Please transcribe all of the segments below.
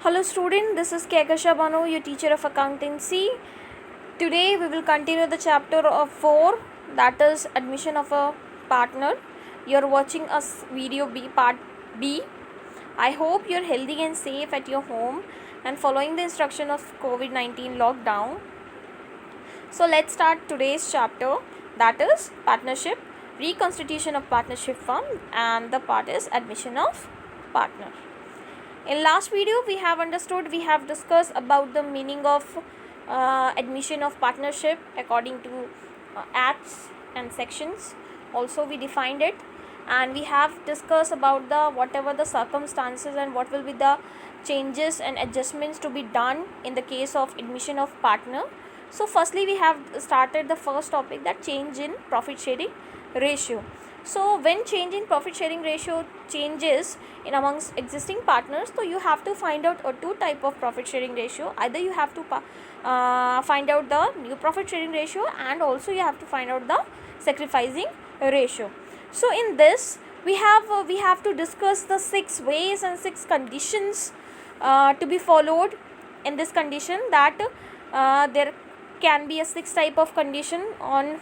Hello student, this is Kekasha Banu, your teacher of accountancy. Today we will continue the chapter of 4, that is admission of a partner. You are watching a video B, part B. I hope you are healthy and safe at your home and following the instruction of COVID-19 lockdown. So let's start today's chapter, that is partnership, reconstitution of partnership firm, and the part is admission of partner. In last video we have discussed about the meaning of admission of partnership according to acts and sections. Also we defined it, and we have discussed about the whatever the circumstances and what will be the changes and adjustments to be done in the case of admission of partner. So firstly we have started the first topic, that change in profit sharing ratio. So when change in profit sharing ratio changes in amongst existing partners, so you have to find out two type of profit sharing ratio. Either you have to find out the new profit sharing ratio, and also you have to find out the sacrificing ratio. So in this we have to discuss the 6 ways and 6 conditions to be followed in this condition, that there can be a 6 type of condition on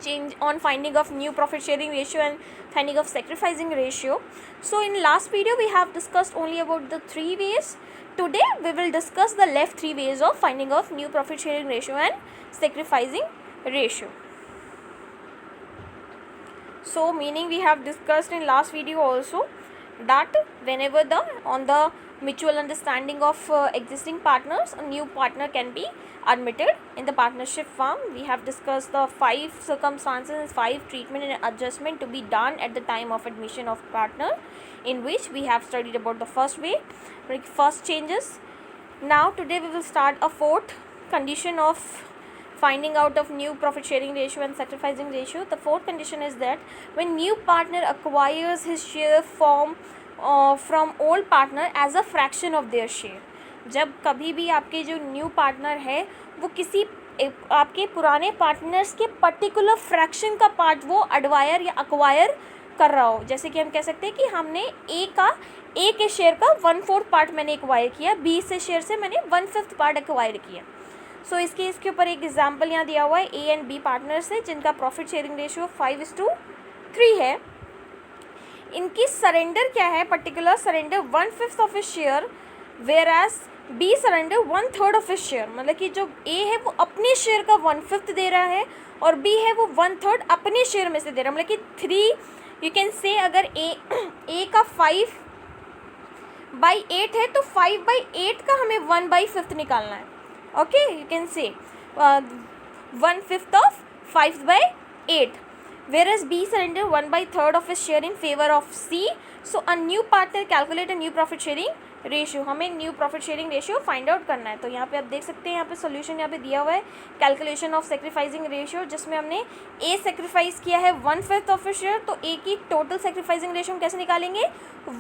change on finding of new profit sharing ratio and finding of sacrificing ratio. So in last video we have discussed only about the 3 ways. Today we will discuss the left 3 ways of finding of new profit sharing ratio and sacrificing ratio. So meaning we have discussed in last video also that whenever on the mutual understanding of existing partners, a new partner can be admitted in the partnership firm. We have discussed the 5 circumstances, 5 treatment and adjustment to be done at the time of admission of partner, in which we have studied about the first way, like first changes. Now today we will start a 4th condition of finding out of new profit sharing ratio and sacrificing ratio. The 4th condition is that when new partner acquires his share from old partner as a fraction of their share. जब कभी भी आपके जो new partner है वो किसी आपके पुराने पार्टनर्स के पर्टिकुलर फ्रैक्शन का पार्ट वो अडवायर या अक्वायर कर रहा हो, जैसे कि हम कह सकते हैं कि हमने ए के शेयर का 1/4 पार्ट मैंने एक्वायर किया, बी से शेयर से मैंने 1/5 पार्ट एक्वायर किया. सो इसके ऊपर एक एग्जाम्पल यहाँ दिया हुआ है, ए एंड बी पार्टनर्स है जिनका प्रॉफिट शेयरिंग रेशियो 5:3 है. इनकी सरेंडर क्या है, particular surrender 1/5 of his share, whereas B surrender 1/3 of his share. मतलब कि जो ए है वो अपने शेयर का 1/5 दे रहा है और बी है वो 1/3 अपने शेयर में से दे रहा है. मतलब कि 3 यू कैन से अगर ए का 5/8 है तो 5/8 का हमें 1/5 निकालना है. Okay, you can say 1/5 of 5/8, whereas B surrender 1/3 of his share in favor of C. So a new partner calculate a new profit sharing ratio. हमें new profit sharing ratio find out करना है. तो यहाँ पे आप देख सकते हैं, यहाँ पे सोल्यूशन यहाँ पे दिया हुआ है, कैलकुलेशन ऑफ सेक्रीफाइसिंग रेशियो, जिसमें हमने ए सेक्रीफाइस किया है 1/5 ऑफ हिज शेयर. तो ए की टोटल सेक्रीफाइसिंग रेशियो हम कैसे निकालेंगे,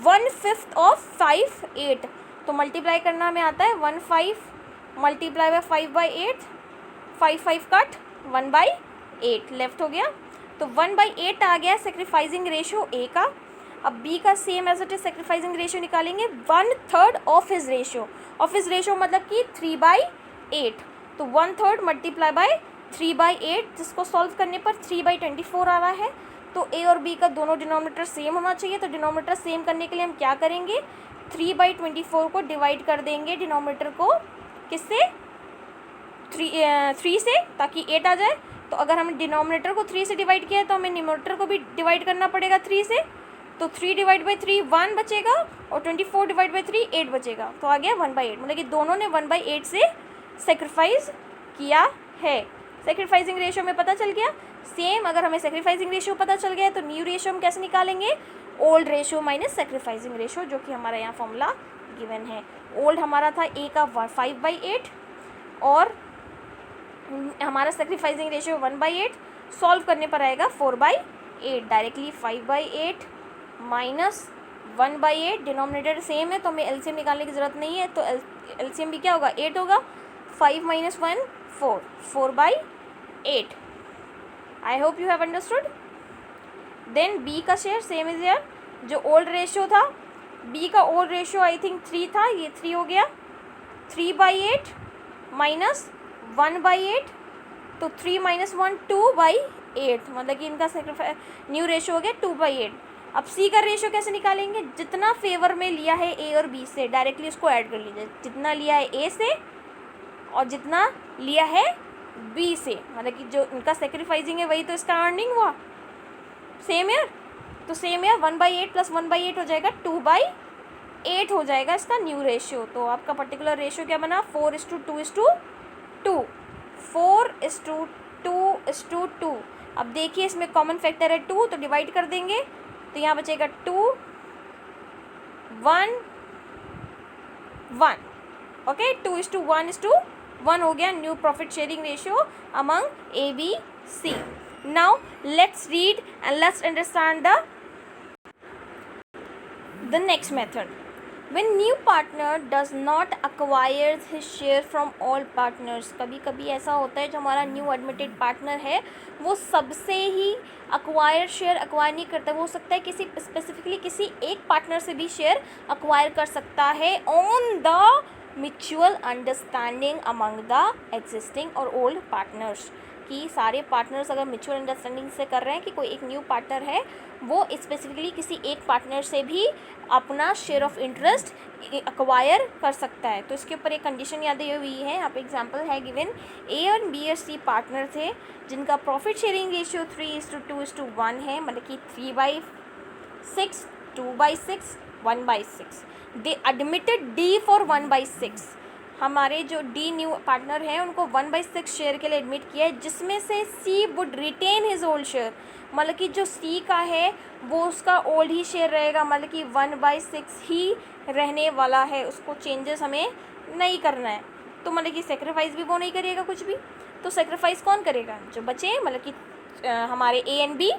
1/5 ऑफ 5/8. तो मल्टीप्लाई करना हमें आता है 1/5 मल्टीप्लाई बाय 5/8, 5 कट 1/8 लेफ्ट हो गया. तो 1/8 आ गया सेक्रीफाइसिंग रेशियो ए का. अब बी का same as it is sacrificing ratio निकालेंगे 1/3 of his ratio. Of his ratio मतलब कि 3/8. तो 1/3 मल्टीप्लाई बाय 3/8, जिसको सॉल्व करने पर 3/24 आ रहा है. तो ए और बी का दोनों डिनोमिनेटर सेम होना चाहिए. तो डिनोमिनेटर सेम करने के लिए हम क्या करेंगे, 3/24 को डिवाइड कर देंगे डिनोमिनेटर को किससे, 3 से, ताकि 8 आ जाए. तो अगर हम डिनोमिनेटर को 3 से डिवाइड किया है तो हमें न्यूमरेटर को भी डिवाइड करना पड़ेगा 3 से. तो 3/3 1 बचेगा और 24/3 8 बचेगा. तो आ गया 1/8. मतलब कि दोनों ने 1/8 से सेक्रीफाइस किया है. सेक्रीफाइसिंग रेशियो में पता चल गया. सेम अगर हमें सेक्रीफाइसिंग रेशियो पता चल गया है तो न्यू रेशियो हम कैसे निकालेंगे, old ratio minus sacrificing ratio, जो कि हमारा यहाँ फॉर्मूला गिवन है. ओल्ड हमारा था ए का 5/8 और हमारा सेक्रीफाइसिंग रेशियो 1/8. सॉल्व करने पर आएगा 4/8. डायरेक्टली 5/8 माइनस 1/8, डिनोमिनेटर सेम है तो हमें एलसीएम निकालने की ज़रूरत नहीं है. तो एलसीएम भी क्या होगा, 8 होगा. 5 - 1 4, 4/8. I hope you have understood. Then B का शेयर सेम इज हियर, जो ओल्ड रेशियो था बी का ओल्ड रेशियो आई थिंक 3 था, ये 3 हो गया, 3/8 माइनस 1/8, तो 3 - 1 2/8, मतलब कि इनका न्यू रेशियो हो गया 2/8। अब सी का रेशियो कैसे निकालेंगे, जितना फेवर में लिया है ए और बी से डायरेक्टली उसको ऐड कर लीजिए, जितना लिया है ए से और जितना लिया है बी से, मतलब कि जो इनका सेक्रीफाइसिंग है वही तो इसका अर्निंग हुआ, सेम ईयर। तो सेम ईयर 1/8 + 1/8 हो जाएगा 2/8 हो जाएगा इसका न्यू रेशियो। तो आपका पर्टिकुलर रेशियो क्या बना, 4:2:2, 4:2:2। अब देखिए इसमें कॉमन फैक्टर है 2, तो डिवाइड कर देंगे, तो यहाँ बचेगा 2 1 1। ओके, 2:1:1 हो गया new profit sharing ratio among A B C. Now let's read and let's understand the next method. When new partner does not acquire his share from all partners, कभी कभी ऐसा होता है जो हमारा न्यू एडमिटेड पार्टनर है वो सबसे ही अक्वायर शेयर अक्वायर नहीं करता, वो हो सकता है किसी स्पेसिफिकली किसी एक पार्टनर से भी शेयर अक्वायर कर सकता है on the mutual understanding among the existing और ओल्ड पार्टनर्स, कि सारे पार्टनर्स अगर म्यूचुअल अंडरस्टैंडिंग से कर रहे हैं कि कोई एक न्यू पार्टनर है वो स्पेसिफिकली किसी एक पार्टनर से भी अपना शेयर ऑफ इंटरेस्ट अक्वायर कर सकता है। तो इसके ऊपर एक कंडीशन याद हुई है, यहाँ पे एग्जांपल है गिवन, ए और बी और सी पार्टनर थे जिनका प्रॉफिट शेयरिंग रेशियो 3:2:1 है, मतलब कि 3/6, 2/6, 1/6। दे एडमिटेड डी फॉर 1/6, हमारे जो डी न्यू पार्टनर हैं उनको 1/6 शेयर के लिए एडमिट किया है, जिसमें से she would retain his old share, मतलब कि जो सी का है वो उसका ओल्ड ही शेयर रहेगा, मतलब कि 1/6 ही रहने वाला है, उसको चेंजेस हमें नहीं करना है। तो मतलब कि सेक्रीफाइस भी वो नहीं करेगा कुछ भी, तो सेक्रीफाइस कौन करेगा, जो बचे, मतलब कि हमारे ए एंड बी,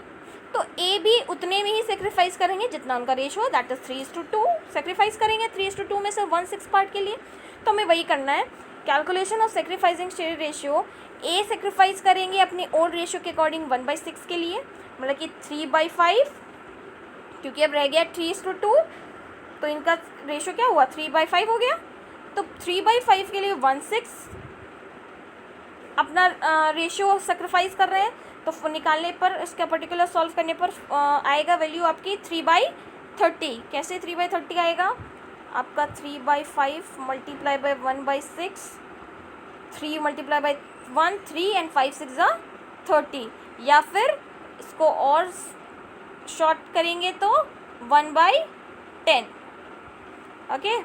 तो ए बी उतने में ही सेक्रीफाइस करेंगे जितना उनका रेशियो, दैट इज 3:2 सेक्रीफाइस करेंगे 3:2 में से 1/6 पार्ट के लिए। तो हमें वही करना है, calculation of sacrificing share ratio, a sacrifice करेंगे अपने ओल्ड रेशियो के अकॉर्डिंग 1/6 के लिए, मतलब कि 3/5, क्योंकि अब रह गया 3:2, तो इनका रेशियो क्या हुआ 3/5 हो गया, तो 3/5 के लिए 1/6 अपना रेशियो सेक्रीफाइस कर रहे हैं, तो निकालने पर इसका पर्टिकुलर सॉल्व करने पर आएगा वैल्यू आपकी 3/30। कैसे 3/30 आएगा आपका, 3/5 × 1/6, 3 × 1 3 and 5 6 30, या फिर इसको और शॉर्ट करेंगे तो 1/10। ओके,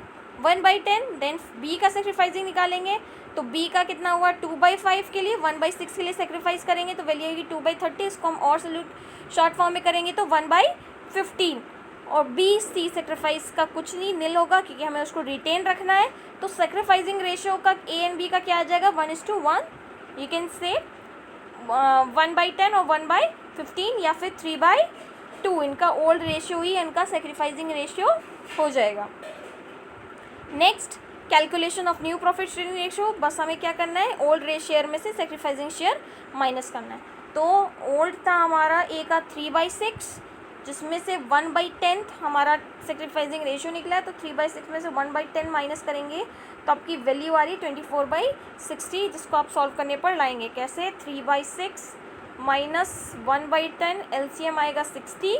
1/10। देन बी का सेक्रीफाइसिंग निकालेंगे, तो बी का कितना हुआ 2/5 के लिए, 1/6 के लिए सेक्रीफाइस करेंगे तो वैल्यू आएगी 2/30, इसको हम और सॉल्यूट शॉर्ट फॉर्म में करेंगे तो 1/15, और बी सी सेक्रीफाइस का कुछ नहीं, नील होगा क्योंकि हमें उसको रिटेन रखना है। तो सेक्रीफाइसिंग रेशियो का ए एंड बी का क्या आ जाएगा 1:1, यू कैन से 1/10 और 1/15, या फिर 3/2, इनका ओल्ड रेशियो ही इनका सेक्रीफाइसिंग रेशियो हो जाएगा। Next, calculation of new profit sharing ratio, बस हमें क्या करना है, ओल्ड शेयर में से सेक्रीफाइसिंग शेयर माइनस करना है। तो ओल्ड था हमारा ए का 3/6, जिसमें से 1/10 हमारा सेक्रीफाइसिंग रेशियो निकला है, तो 3/6 में से 1/10 माइनस करेंगे तो आपकी वैल्यू आ रही 24/60, जिसको आप सॉल्व करने पर लाएंगे कैसे, 3/6 माइनस 1/10, एलसीएम आएगा 60,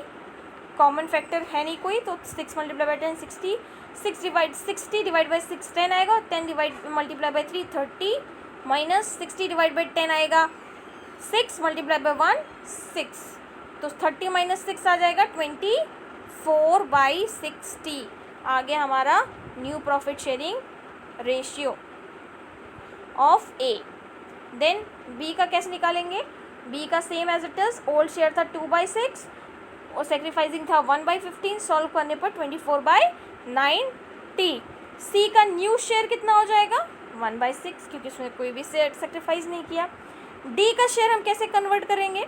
कॉमन फैक्टर है नहीं कोई, तो 6 × 10 60, 60 डिवाइड बाई 6 10 आएगा, 10 × 3 30, माइनस 60 डिवाइड 10 आएगा 6 × 1 6, तो 30 - 6 आ जाएगा 24/60, आ गया हमारा new profit sharing ratio of A. Then B का कैसे निकालेंगे, बी का same as it is, old share था 2/6 और सेक्रीफाइसिंग था 1/15, सॉल्व करने पर 24/90। सी का न्यू शेयर कितना हो जाएगा 1/6, क्योंकि उसमें कोई भी शेयर सेक्रीफाइस नहीं किया। डी का शेयर हम कैसे कन्वर्ट करेंगे,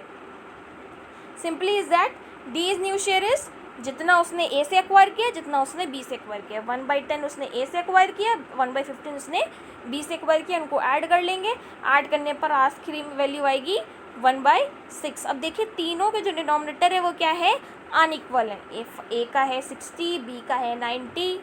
simply is that D is new share is जितना उसने ए से एक्वायर किया, जितना उसने बी से एक्वायर किया, 1/10 उसने ए से एक्वायर किया, 1/15 उसने बी से एक्वायर किया, उनको ऐड कर लेंगे, ऐड करने पर आखिरी वैल्यू आएगी 1/6। अब देखिए तीनों के जो डिनोमिनेटर है वो क्या है, अनइक्वल है। ए का है 60, बी का है 90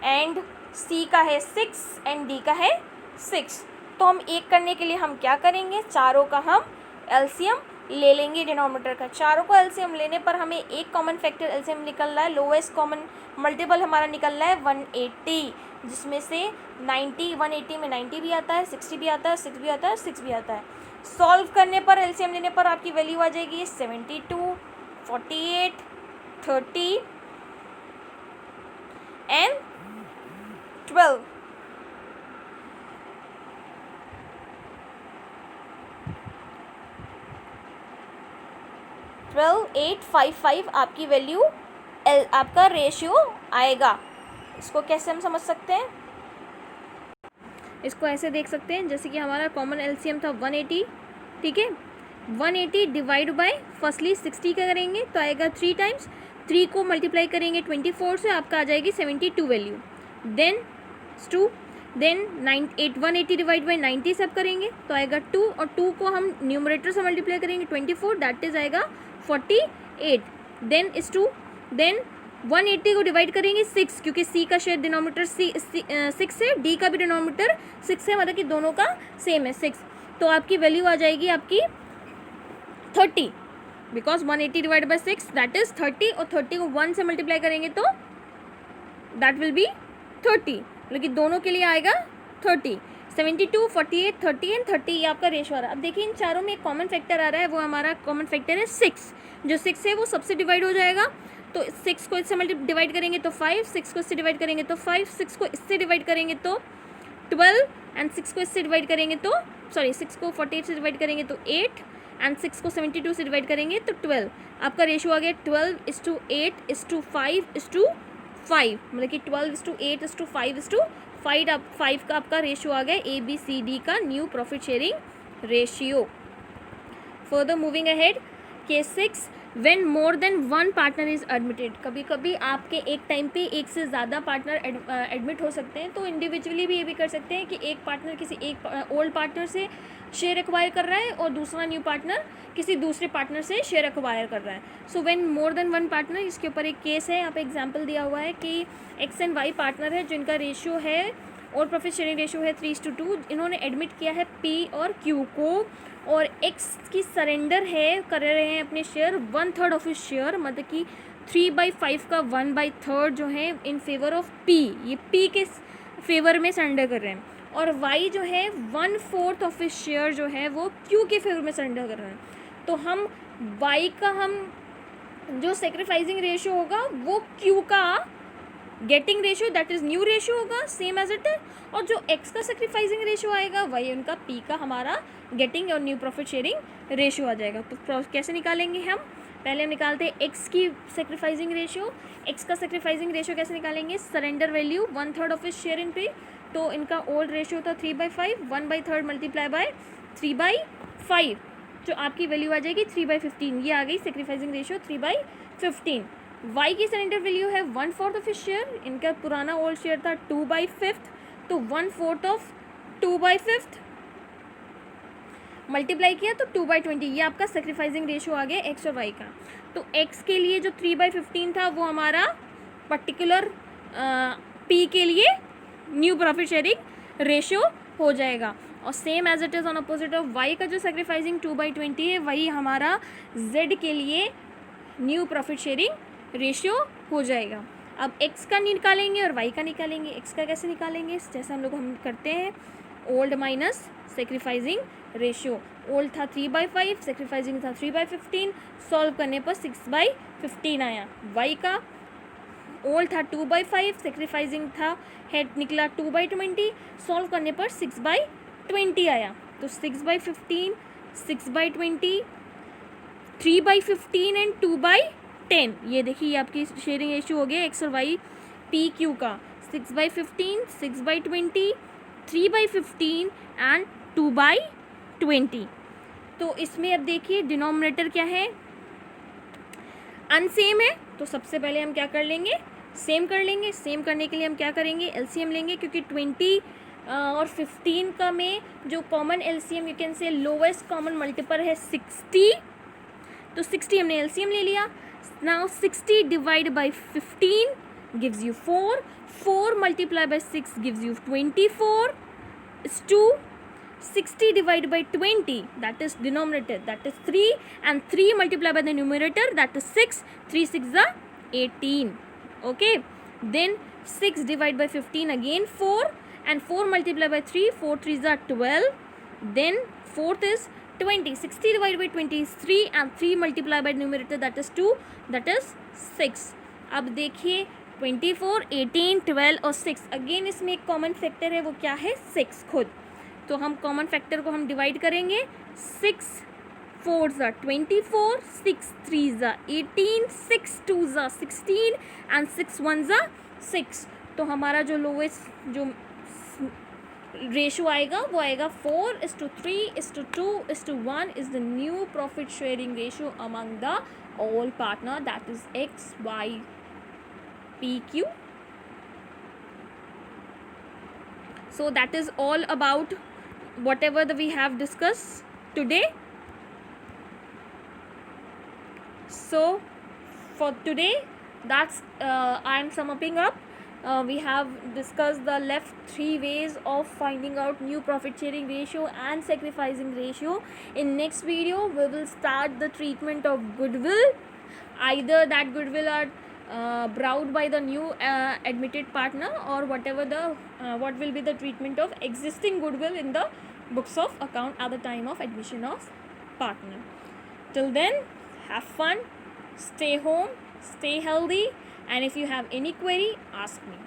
एंड सी का है 6 एंड डी का है 6। तो हम एक करने के लिए हम क्या करेंगे, चारों का हम एलसीएम ले लेंगे डिनोमिनेटर का। चारों को एलसीएम लेने पर हमें एक कॉमन फैक्टर एलसीएम निकल रहा है, लोएस्ट कॉमन मल्टीपल हमारा निकल रहा है 180, जिसमें से 90 180 में 90 भी आता है, 60 भी आता है, 6 भी आता है, 6 भी आता है। सॉल्व करने पर एलसीएम लेने पर आपकी वैल्यू आ जाएगी 72, 48, 30 एंड 12। 12,855 आपकी वैल्यू आपका रेशियो आएगा। इसको कैसे हम समझ सकते हैं, इसको ऐसे देख सकते हैं जैसे कि हमारा कॉमन एलसीएम था 180, ठीक है। 180 डिवाइड बाय फर्स्टली 60 का करेंगे तो आएगा 3 टाइम्स, 3 को मल्टीप्लाई करेंगे 24 से, आपका आ जाएगी 72 वैल्यू। देन 180 डिवाइड बाई 90 सब करेंगे तो आएगा 2, और 2 को हम न्यूमरेटर से मल्टीप्लाई करेंगे 24, दैट इज आएगा 48। देन 180 को डिवाइड करेंगे 6, क्योंकि सी का शेयर डिनोमिनेटर 6 है, डी का भी डिनोमिनेटर 6 है, मतलब कि दोनों का सेम है 6। तो आपकी वैल्यू आ जाएगी आपकी 30, because 180 divide by 6 that is 30, और 30 को 1 से मल्टीप्लाई करेंगे तो दैट विल बी 30, मतलब कि दोनों के लिए आएगा 30। 72, 48, 30 एंड 30 ये आपका रेशो आ रहा है। अब देखिए इन चारों में एक कॉमन फैक्टर आ रहा है, वो हमारा कॉमन फैक्टर है 6। जो 6 है वो सबसे डिवाइड हो जाएगा, तो 6 को इससे डिवाइड करेंगे तो 5, 6 को इससे डिवाइड करेंगे तो 5, 6 को इससे डिवाइड करेंगे तो 12 एंड 6 को इससे डिवाइड करेंगे तो 6 को 48 से डिवाइड करेंगे तो 8 एंड 6 को 72 से डिवाइड करेंगे तो 12। आपका रेशो आ गया 12:8:5:5, मतलब कि 12:8:5:5 का आपका रेशियो आ गया ABCD का new profit sharing ratio. Further moving ahead, case 6, when more than 1 partner is admitted. कभी कभी आपके एक टाइम पे एक से ज़्यादा पार्टनर एडमिट हो सकते हैं, तो इंडिविजुअली भी ये भी कर सकते हैं कि एक पार्टनर किसी एक ओल्ड पार्टनर से शेयर एक्वायर कर रहा है और दूसरा न्यू पार्टनर किसी दूसरे पार्टनर से शेयर एक्वायर कर रहा है। So when more than 1 partner, इसके ऊपर एक केस है, यहाँ पे एग्जांपल दिया हुआ है कि एक्स एंड वाई पार्टनर है जिनका रेशियो है और प्रॉफिट शेयरिंग रेशियो है 3:2। इन्होंने एडमिट किया है पी और क्यू को, और एक्स की सरेंडर है, कर रहे हैं अपने शेयर 1/3 ऑफ इस शेयर, मतलब कि 3/5 का 1/3 जो है इन फेवर ऑफ पी, ये पी के फेवर में सरेंडर कर रहे हैं, और वाई जो है 1/4 ऑफ इस शेयर जो है वो क्यू के फेवर में सरेंडर कर रहे हैं। तो हम वाई का हम जो सेक्रीफाइसिंग रेशियो होगा वो क्यू का getting ratio that is new ratio होगा सेम एज इट है, और जो एक्स का सेक्रीफाइसिंग रेशियो आएगा वही उनका पी का हमारा गेटिंग और न्यू प्रॉफिट शेयरिंग रेशियो आ जाएगा। तो कैसे निकालेंगे हम, पहले हम निकालते हैं एक्स की सेक्रीफाइसिंग रेशियो। एक्स का सेक्रीफाइसिंग रेशियो कैसे निकालेंगे, सरेंडर वैल्यू 1/3 ऑफ इस शेयर इन पी, तो इनका ओल्ड रेशियो था 3/5, 1/3 मल्टीप्लाई बाय 3/5, जो आपकी वैल्यू आ जाएगी 3/15। ये आ गई सेक्रीफाइसिंग रेशियो 3/15। वाई की सरेंडर वैल्यू है 1/4 ऑफ इस शेयर, इनका पुराना ओल्ड शेयर था 2/5, तो 1/4 ऑफ 2/5 मल्टीप्लाई किया तो 2/20, ये आपका सेक्रीफाइसिंग रेशियो आ गया एक्स और वाई का। तो एक्स के लिए जो 3/15 था वो हमारा पर्टिकुलर पी के लिए न्यू प्रॉफिट शेयरिंग रेशियो हो जाएगा, और same as it is on opposite of Y का जो सेक्रीफाइसिंग 2/20 है वही हमारा जेड के लिए न्यू प्रॉफिट शेयरिंग रेशियो हो जाएगा। अब एक्स का निकालेंगे और वाई का निकालेंगे। एक्स का कैसे निकालेंगे, जैसे हम करते हैं old minus sacrificing ratio. Old था 3/5, सेक्रीफाइसिंग था 3/15, सॉल्व करने पर 6/15 आया। वाई का ओल्ड था 2/5, सेक्रीफाइसिंग था हेड निकला 2/20, सॉल्व करने पर 6/20 आया। तो 6/15, 6/20, 3/15 एंड 2/10, ये देखिए आपकी शेयरिंग रेशियो हो गया एक्स और वाई पी क्यू का 6/15, 6/20, 3/15 एंड 2/20। तो इसमें अब देखिए डिनोमिनेटर क्या है, अनसेम है, तो सबसे पहले हम क्या कर लेंगे, सेम कर लेंगे। सेम करने के लिए हम क्या करेंगे, एलसीएम लेंगे, क्योंकि 20 और 15 का में जो common LCM you can say lowest common multiple है 60, तो 60 हमने एलसीएम ले लिया. Now 60 divide by 15 gives you 4. 4 multiply by 6 gives you 24 is 2. 60 divided by 20, that is denominator, that is 3, and 3 multiplied by the numerator, that is 6. 3 6 are 18. Okay, then 6 divided by 15 again 4, and 4 multiplied by 3, 4 3s are 12. Then fourth is 20. 60 divided by 20 is 3, and 3 multiplied by numerator, that is 2, that is 6. अब देखिए 24, 18, 12 और 6. Again इसमें एक common factor है, वो क्या है? 6 खुद. तो हम कॉमन फैक्टर को हम डिवाइड करेंगे. 6 4s are 24, 6 3s are 18, 6 2s are 16 and 6 1s are 6. तो हमारा जो लोवेस्ट जो रेशो आएगा वो आएगा 4:3:2:1 is the new profit sharing ratio among the all partner, that is X, Y, P, Q. So that is all about whatever we have discussed today. So for today, that's I am summing up. We have discussed the left 3 ways of finding out new profit sharing ratio and sacrificing ratio. In next video, we will start the treatment of goodwill. Either that goodwill are brought by the new admitted partner, or whatever the what will be the treatment of existing goodwill in the books of account at the time of admission of partner. Till then, have fun, stay home, stay healthy, and if you have any query, ask me.